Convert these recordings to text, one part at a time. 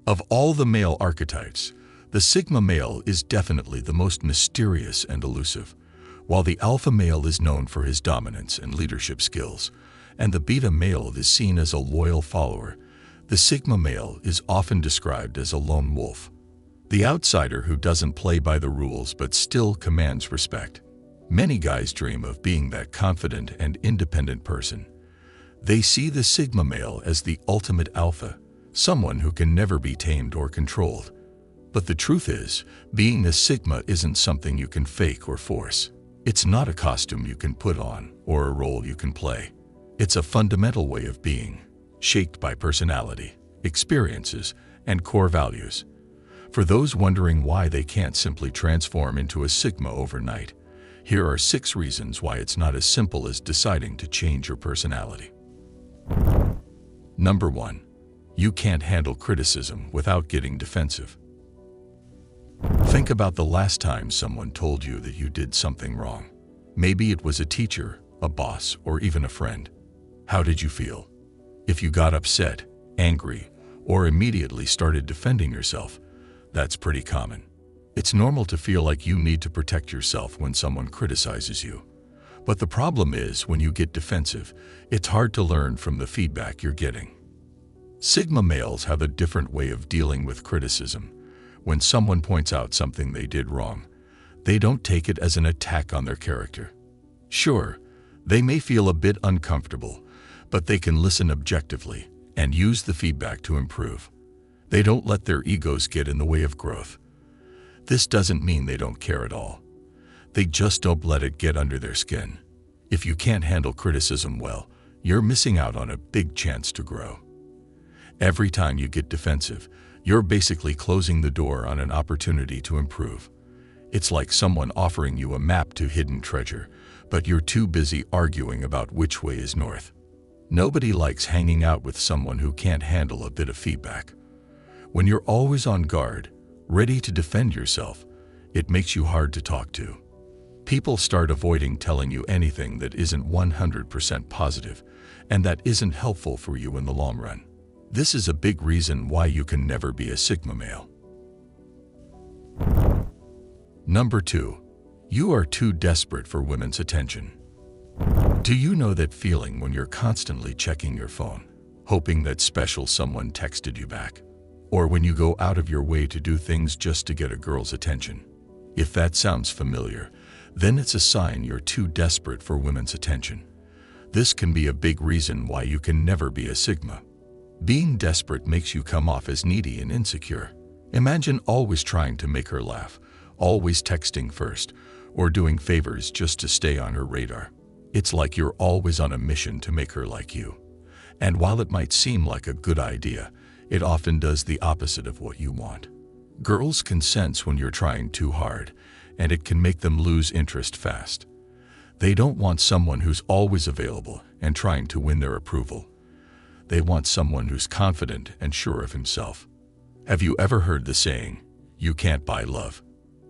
Of all the male archetypes, the Sigma male is definitely the most mysterious and elusive. While the alpha male is known for his dominance and leadership skills, and the beta male is seen as a loyal follower, the Sigma male is often described as a lone wolf, the outsider who doesn't play by the rules but still commands respect. Many guys dream of being that confident and independent person. They see the Sigma male as the ultimate alpha, someone who can never be tamed or controlled. But the truth is, being a Sigma isn't something you can fake or force. It's not a costume you can put on or a role you can play. It's a fundamental way of being, shaped by personality, experiences, and core values. For those wondering why they can't simply transform into a Sigma overnight, here are 6 reasons why it's not as simple as deciding to change your personality. Number 1. You can't handle criticism without getting defensive. Think about the last time someone told you that you did something wrong. Maybe it was a teacher, a boss, or even a friend. How did you feel? If you got upset, angry, or immediately started defending yourself, that's pretty common. It's normal to feel like you need to protect yourself when someone criticizes you. But the problem is, when you get defensive, it's hard to learn from the feedback you're getting. Sigma males have a different way of dealing with criticism. When someone points out something they did wrong, they don't take it as an attack on their character. Sure, they may feel a bit uncomfortable, but they can listen objectively and use the feedback to improve. They don't let their egos get in the way of growth. This doesn't mean they don't care at all. They just don't let it get under their skin. If you can't handle criticism well, you're missing out on a big chance to grow. Every time you get defensive, you're basically closing the door on an opportunity to improve. It's like someone offering you a map to hidden treasure, but you're too busy arguing about which way is north. Nobody likes hanging out with someone who can't handle a bit of feedback. When you're always on guard, ready to defend yourself, it makes you hard to talk to. People start avoiding telling you anything that isn't 100% positive, and that isn't helpful for you in the long run. This is a big reason why you can never be a Sigma male. Number 2. You are too desperate for women's attention. Do you know that feeling when you're constantly checking your phone, hoping that special someone texted you back? Or when you go out of your way to do things just to get a girl's attention? If that sounds familiar, then it's a sign you're too desperate for women's attention. This can be a big reason why you can never be a Sigma. Being desperate makes you come off as needy and insecure. Imagine always trying to make her laugh, always texting first, or doing favors just to stay on her radar. It's like you're always on a mission to make her like you. And while it might seem like a good idea, it often does the opposite of what you want. Girls can sense when you're trying too hard, and it can make them lose interest fast. They don't want someone who's always available and trying to win their approval. They want someone who's confident and sure of himself. Have you ever heard the saying, "You can't buy love"?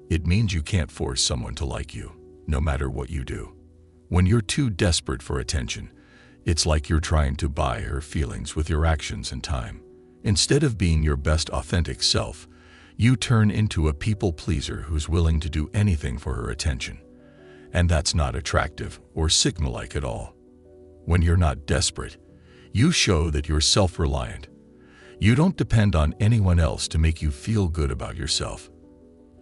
It means you can't force someone to like you, no matter what you do. When you're too desperate for attention, it's like you're trying to buy her feelings with your actions and time. Instead of being your best authentic self, you turn into a people pleaser who's willing to do anything for her attention. And that's not attractive or Sigma-like at all. When you're not desperate, you show that you're self-reliant. You don't depend on anyone else to make you feel good about yourself.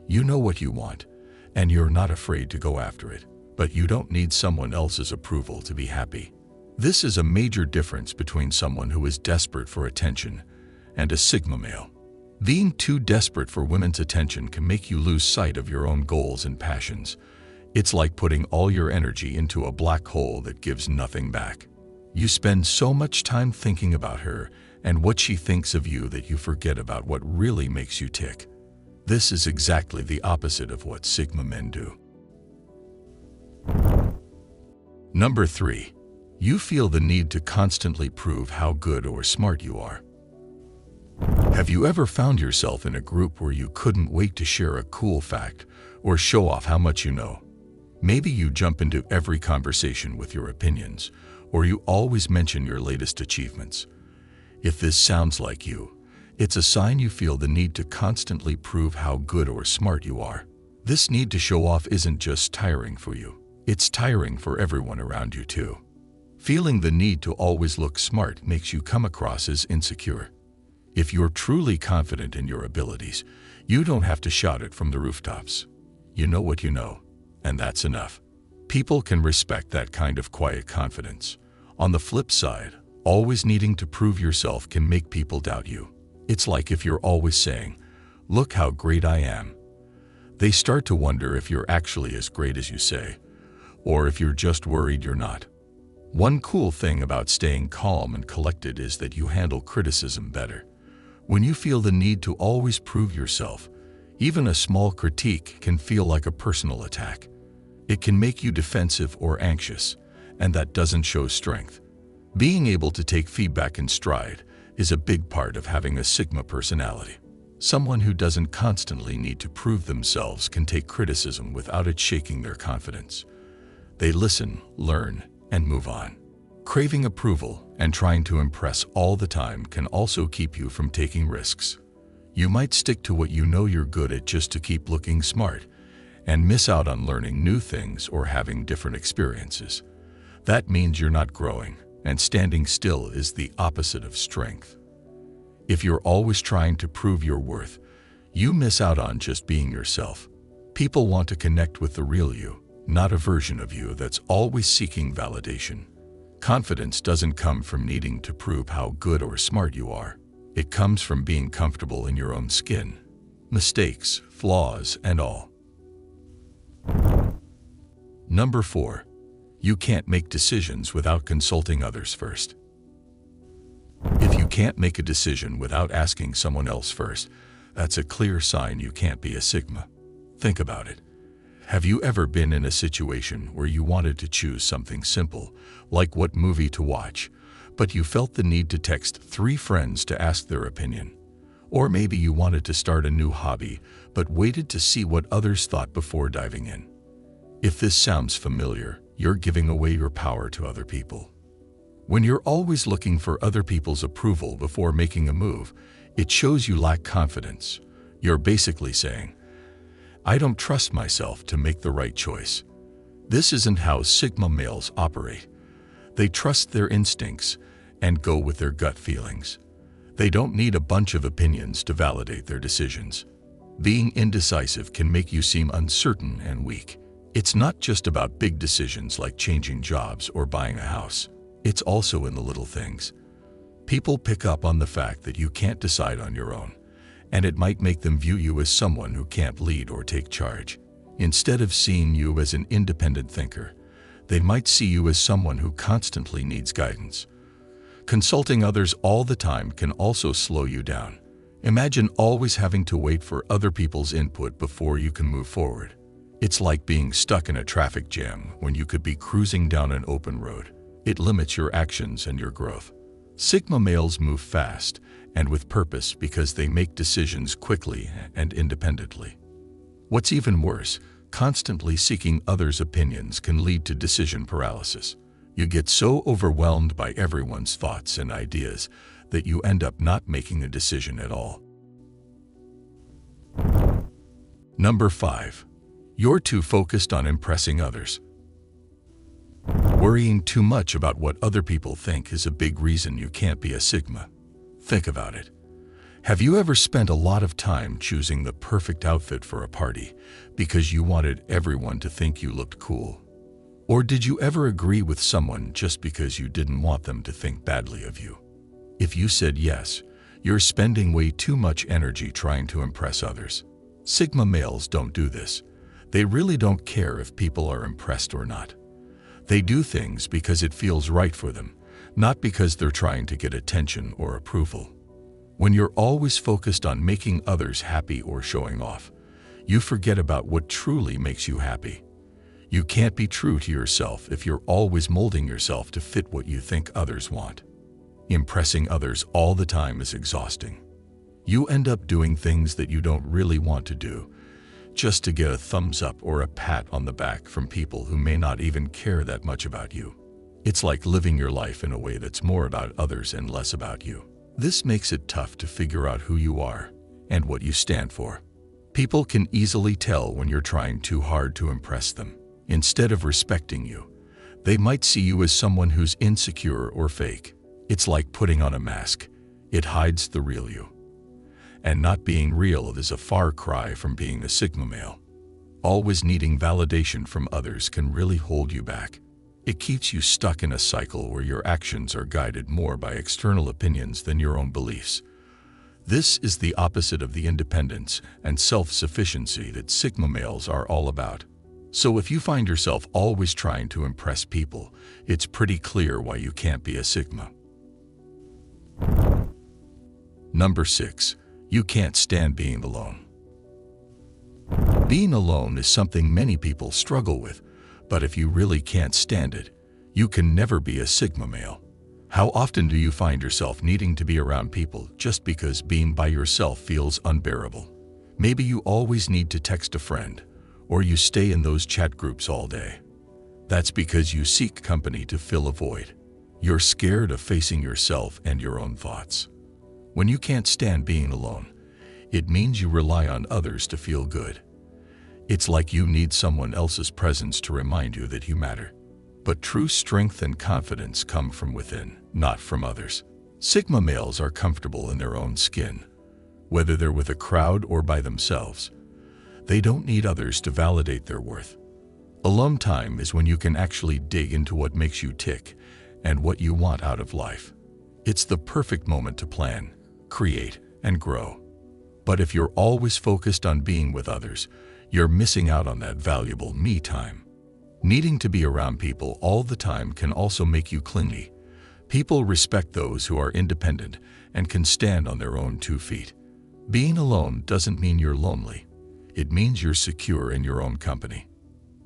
You know what you want, and you're not afraid to go after it, but you don't need someone else's approval to be happy. This is a major difference between someone who is desperate for attention and a Sigma male. Being too desperate for women's attention can make you lose sight of your own goals and passions. It's like putting all your energy into a black hole that gives nothing back. You spend so much time thinking about her and what she thinks of you that you forget about what really makes you tick. This is exactly the opposite of what Sigma men do. Number 3. You feel the need to constantly prove how good or smart you are. Have you ever found yourself in a group where you couldn't wait to share a cool fact or show off how much you know? Maybe you jump into every conversation with your opinions, or you always mention your latest achievements. If this sounds like you, It's a sign you feel the need to constantly prove how good or smart you are. This need to show off isn't just tiring for you, it's tiring for everyone around you too. Feeling the need to always look smart makes you come across as insecure. If you're truly confident in your abilities, you don't have to shout it from the rooftops. You know what you know, and that's enough. People can respect that kind of quiet confidence. On the flip side, always needing to prove yourself can make people doubt you. It's like if you're always saying, "Look how great I am." They start to wonder if you're actually as great as you say, or if you're just worried you're not. One cool thing about staying calm and collected is that you handle criticism better. When you feel the need to always prove yourself, even a small critique can feel like a personal attack. It can make you defensive or anxious, and that doesn't show strength. Being able to take feedback in stride is a big part of having a Sigma personality. Someone who doesn't constantly need to prove themselves can take criticism without it shaking their confidence. They listen, learn, and move on. Craving approval and trying to impress all the time can also keep you from taking risks. You might stick to what you know you're good at just to keep looking smart, and miss out on learning new things or having different experiences. That means you're not growing, and standing still is the opposite of strength. If you're always trying to prove your worth, you miss out on just being yourself. People want to connect with the real you, not a version of you that's always seeking validation. Confidence doesn't come from needing to prove how good or smart you are. It comes from being comfortable in your own skin, mistakes, flaws, and all. Number 4. You can't make decisions without consulting others first. If you can't make a decision without asking someone else first, that's a clear sign you can't be a Sigma. Think about it. Have you ever been in a situation where you wanted to choose something simple, like what movie to watch, but you felt the need to text 3 friends to ask their opinion? Or maybe you wanted to start a new hobby, but waited to see what others thought before diving in. If this sounds familiar, you're giving away your power to other people. When you're always looking for other people's approval before making a move, it shows you lack confidence. You're basically saying, "I don't trust myself to make the right choice." This isn't how Sigma males operate. They trust their instincts and go with their gut feelings. They don't need a bunch of opinions to validate their decisions. Being indecisive can make you seem uncertain and weak. It's not just about big decisions like changing jobs or buying a house. It's also in the little things. People pick up on the fact that you can't decide on your own, and it might make them view you as someone who can't lead or take charge. Instead of seeing you as an independent thinker, they might see you as someone who constantly needs guidance. Consulting others all the time can also slow you down. Imagine always having to wait for other people's input before you can move forward. It's like being stuck in a traffic jam when you could be cruising down an open road. It limits your actions and your growth. Sigma males move fast and with purpose because they make decisions quickly and independently. What's even worse, constantly seeking others' opinions can lead to decision paralysis. You get so overwhelmed by everyone's thoughts and ideas that you end up not making a decision at all. Number 5. You're too focused on impressing others. Worrying too much about what other people think is a big reason you can't be a Sigma. Think about it. Have you ever spent a lot of time choosing the perfect outfit for a party because you wanted everyone to think you looked cool? Or did you ever agree with someone just because you didn't want them to think badly of you? If you said yes, you're spending way too much energy trying to impress others. Sigma males don't do this. They really don't care if people are impressed or not. They do things because it feels right for them, not because they're trying to get attention or approval. When you're always focused on making others happy or showing off, you forget about what truly makes you happy. You can't be true to yourself if you're always molding yourself to fit what you think others want. Impressing others all the time is exhausting. You end up doing things that you don't really want to do, just to get a thumbs up or a pat on the back from people who may not even care that much about you. It's like living your life in a way that's more about others and less about you. This makes it tough to figure out who you are and what you stand for. People can easily tell when you're trying too hard to impress them. Instead of respecting you, they might see you as someone who's insecure or fake. It's like putting on a mask. It hides the real you. And not being real is a far cry from being a Sigma male. Always needing validation from others can really hold you back. It keeps you stuck in a cycle where your actions are guided more by external opinions than your own beliefs. This is the opposite of the independence and self-sufficiency that Sigma males are all about. So if you find yourself always trying to impress people, it's pretty clear why you can't be a Sigma. Number 6. You can't stand being alone. Being alone is something many people struggle with, but if you really can't stand it, you can never be a Sigma male. How often do you find yourself needing to be around people just because being by yourself feels unbearable? Maybe you always need to text a friend, or you stay in those chat groups all day. That's because you seek company to fill a void. You're scared of facing yourself and your own thoughts. When you can't stand being alone, it means you rely on others to feel good. It's like you need someone else's presence to remind you that you matter. But true strength and confidence come from within, not from others. Sigma males are comfortable in their own skin, whether they're with a crowd or by themselves. They don't need others to validate their worth. Alone time is when you can actually dig into what makes you tick and what you want out of life. It's the perfect moment to plan, create, and grow. But if you're always focused on being with others, you're missing out on that valuable me time. Needing to be around people all the time can also make you clingy. People respect those who are independent and can stand on their own 2 feet. Being alone doesn't mean you're lonely. It means you're secure in your own company.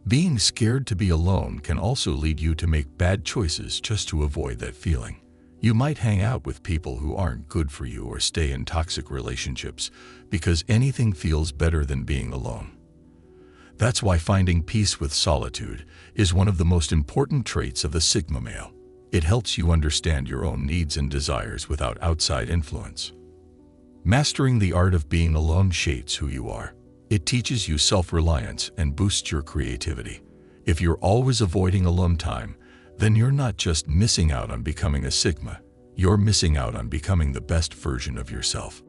Being scared to be alone can also lead you to make bad choices just to avoid that feeling. You might hang out with people who aren't good for you or stay in toxic relationships because anything feels better than being alone. That's why finding peace with solitude is one of the most important traits of the Sigma male. It helps you understand your own needs and desires without outside influence. Mastering the art of being alone shapes who you are. It teaches you self-reliance and boosts your creativity. If you're always avoiding alone time, then you're not just missing out on becoming a Sigma, you're missing out on becoming the best version of yourself.